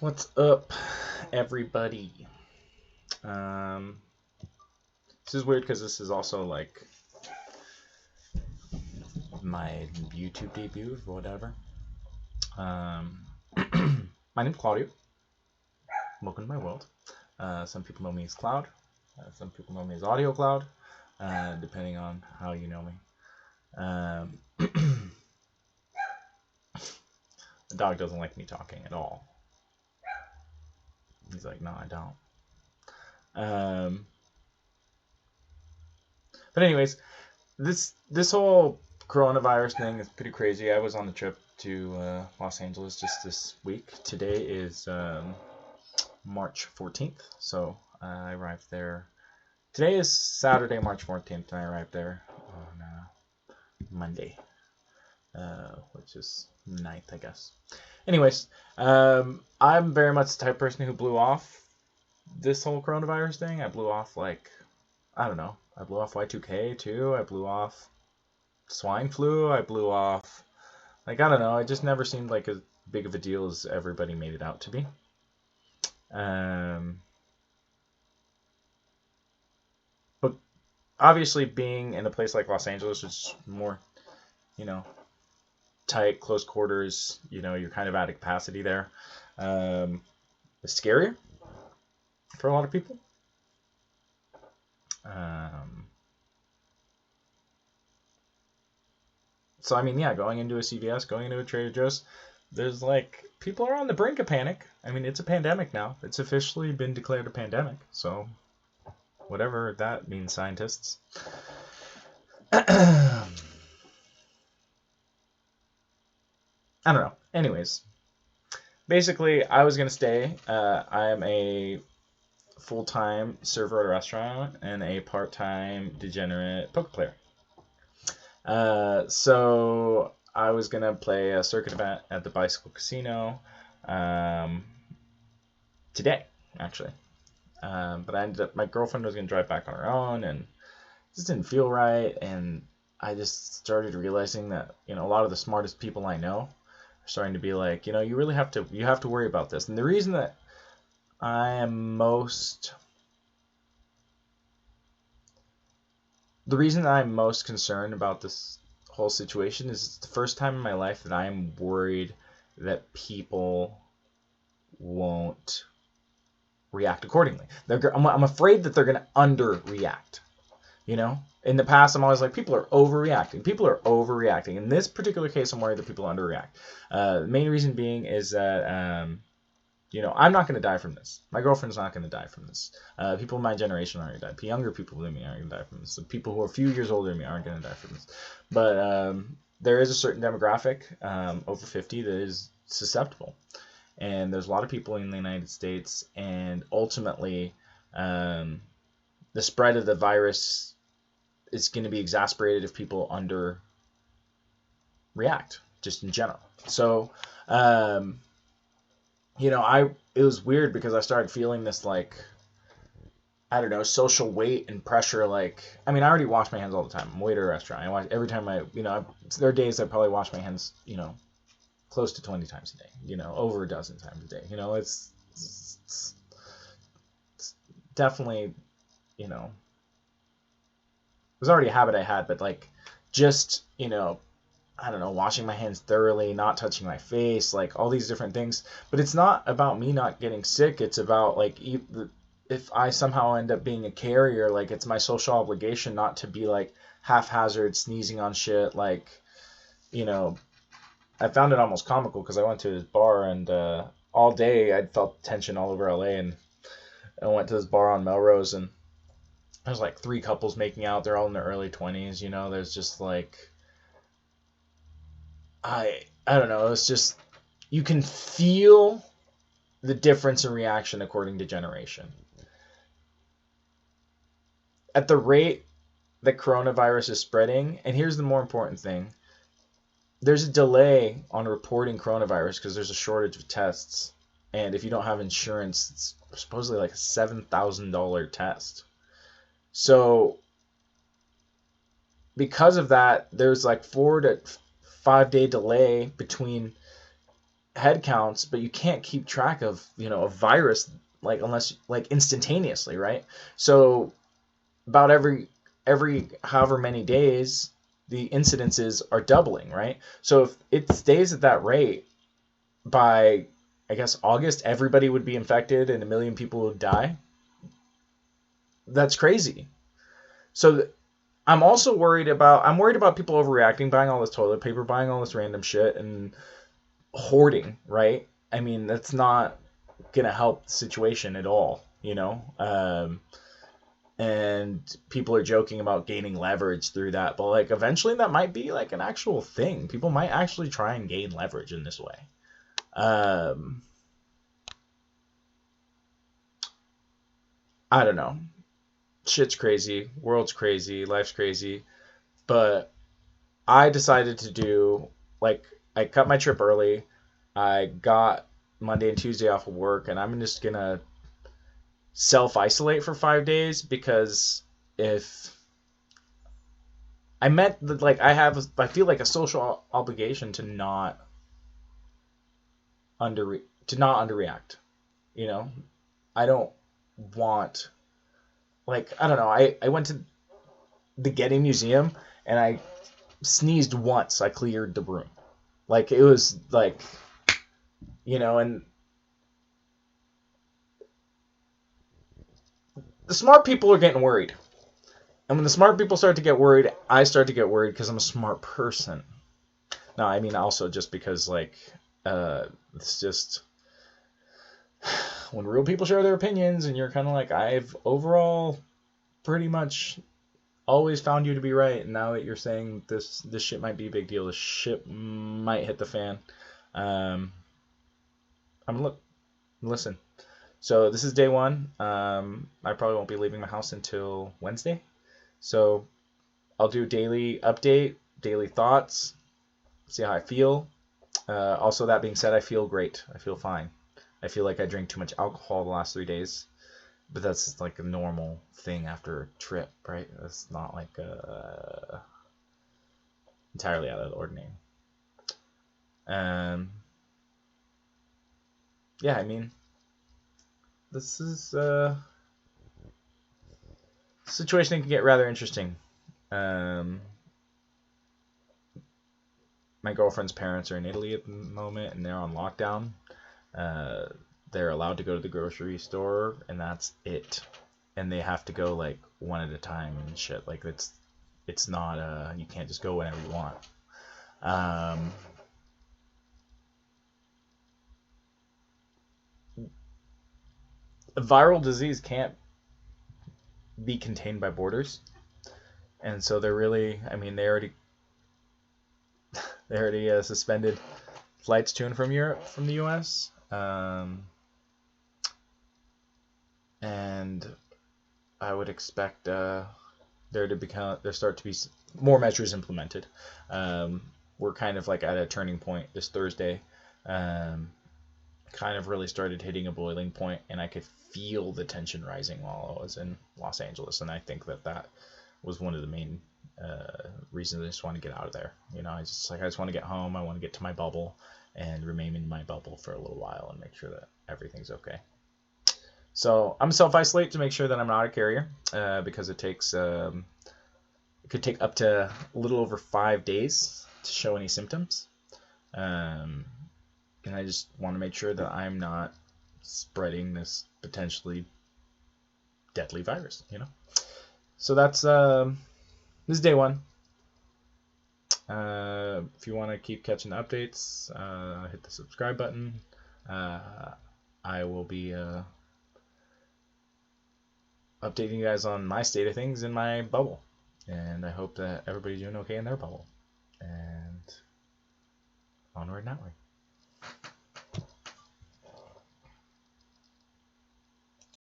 What's up, everybody? Um, this is weird because this is also like my YouTube debut or whatever. Um, my name's Claudio. Welcome to my world. Some people know me as Cloud. Some people know me as Audio Cloud, depending on how you know me. The dog doesn't like me talking at all. He's like, no, I don't. But anyways, this whole coronavirus thing is pretty crazy. I was on the trip to Los Angeles just this week. Today is March 14th, so I arrived there. Today is Saturday, March 14th, and I arrived there on Monday, which is 9th, I guess. Anyways, I'm very much the type of person who blew off this whole coronavirus thing. I blew off I don't know. I blew off Y2K too. I blew off swine flu. I blew off, I don't know. It just never seemed like as big of a deal as everybody made it out to be. But obviously, being in a place like Los Angeles, it's more, tight, close quarters. You're kind of at a capacity there. It's scarier for a lot of people. So I mean, yeah, going into a CVS, going into a Trader Joe's, there's people are on the brink of panic. I mean, it's a pandemic now. It's officially been declared a pandemic. So whatever that means, scientists. I don't know. Anyways, basically, I was gonna stay. I am a full-time server at a restaurant and a part-time degenerate poker player. So I was gonna play a circuit event at the Bicycle Casino today, actually. But I ended up, my girlfriend was gonna drive back on her own, and it just didn't feel right. And I just started realizing that a lot of the smartest people I know are starting to be like, you really have to worry about this. And the reason that I am most the reason that I'm most concerned about this whole situation is it's the first time in my life that I'm worried that people won't react accordingly. I'm afraid that they're going to underreact. In the past, I'm always like, people are overreacting. People are overreacting. In this particular case, I'm worried that people underreact. The main reason being is that I'm not going to die from this. My girlfriend's not going to die from this. People in my generation aren't going to die. Younger people than me aren't going to die from this. The people who are a few years older than me aren't going to die from this. But there is a certain demographic over 50 that is susceptible. And there's a lot of people in the United States. And ultimately, the spread of the virus is going to be exasperated if people underreact, just in general. So, it was weird because I started feeling this I don't know, social weight and pressure. I already wash my hands all the time. I'm waiter at a restaurant. I wash every time there are days I probably wash my hands, close to 20 times a day, over a dozen times a day. It's definitely, it was already a habit I had, but just, I don't know, washing my hands thoroughly, not touching my face, all these different things. But it's not about me not getting sick. It's about if I somehow end up being a carrier, it's my social obligation not to be haphazard sneezing on shit. I found it almost comical because I went to this bar and all day I felt tension all over LA, and I went to this bar on Melrose and there's 3 couples making out. They're all in their early 20s. There's just I don't know. It's just, you can feel the difference in reaction according to generation. At the rate that coronavirus is spreading, and here's the more important thing, there's a delay on reporting coronavirus because there's a shortage of tests. And if you don't have insurance, it's supposedly a $7,000 test. So because of that, there's 4 to 5 day delay between head counts, but you can't keep track of, a virus, like, unless, like, instantaneously, right? So about every however many days, the incidences are doubling, right? So if it stays at that rate, by, I guess, August, everybody would be infected and a million people would die. That's crazy. So I'm worried about people overreacting, buying all this toilet paper, buying all this random shit, and hoarding, right? I mean, that's not gonna help the situation at all, and people are joking about gaining leverage through that, but, like, eventually that might be, like, an actual thing. People might actually try and gain leverage in this way. um I don't know. Shit's crazy, world's crazy, life's crazy, but I decided to do, like, I cut my trip early. I got Monday and Tuesday off of work, and I'm just gonna self isolate for 5 days, because if I meant that, like, I feel like a social obligation to not underreact. You know, I don't want, like, I don't know. I went to the Getty Museum and I sneezed once. I cleared the room. Like, it was like, and the smart people are getting worried. And when the smart people start to get worried, I start to get worried because I'm a smart person. No, I mean, also just because, like, it's just when real people share their opinions and you're kind of like, I've overall pretty much always found you to be right, and now that you're saying this shit might be a big deal, this shit might hit the fan. I'm gonna listen. So this is day one. I probably won't be leaving my house until Wednesday. So I'll do daily update, daily thoughts, see how I feel. Also, that being said, I feel great. I feel fine. I feel like I drank too much alcohol the last 3 days, but that's like a normal thing after a trip, right? That's not like entirely out of the ordinary. Yeah, I mean, this is situation can get rather interesting. Um, my girlfriend's parents are in Italy at the moment, and they're on lockdown. Uh, they're allowed to go to the grocery store, and that's it. And they have to go, like, one at a time and shit. Like, it's not you can't just go whenever you want. Um, a viral disease can't be contained by borders, and so they're really, I mean, they already suspended flights to and from Europe from the U.S. And I would expect there start to be more measures implemented. We're kind of like at a turning point this Thursday. Kind of really started hitting a boiling point, and I could feel the tension rising while I was in Los Angeles, and I think that was one of the main reasons I just want to get out of there. I just want to get home. I want to get to my bubble and remain in my bubble for a little while and make sure that everything's okay. So I'm self-isolate to make sure that I'm not a carrier, because it could take up to a little over 5 days to show any symptoms. And I just want to make sure that I'm not spreading this potentially deadly virus, So that's this is day one. If you want to keep catching the updates, hit the subscribe button. I will be updating you guys on my state of things in my bubble. And I hope that everybody's doing okay in their bubble. And onward and outward.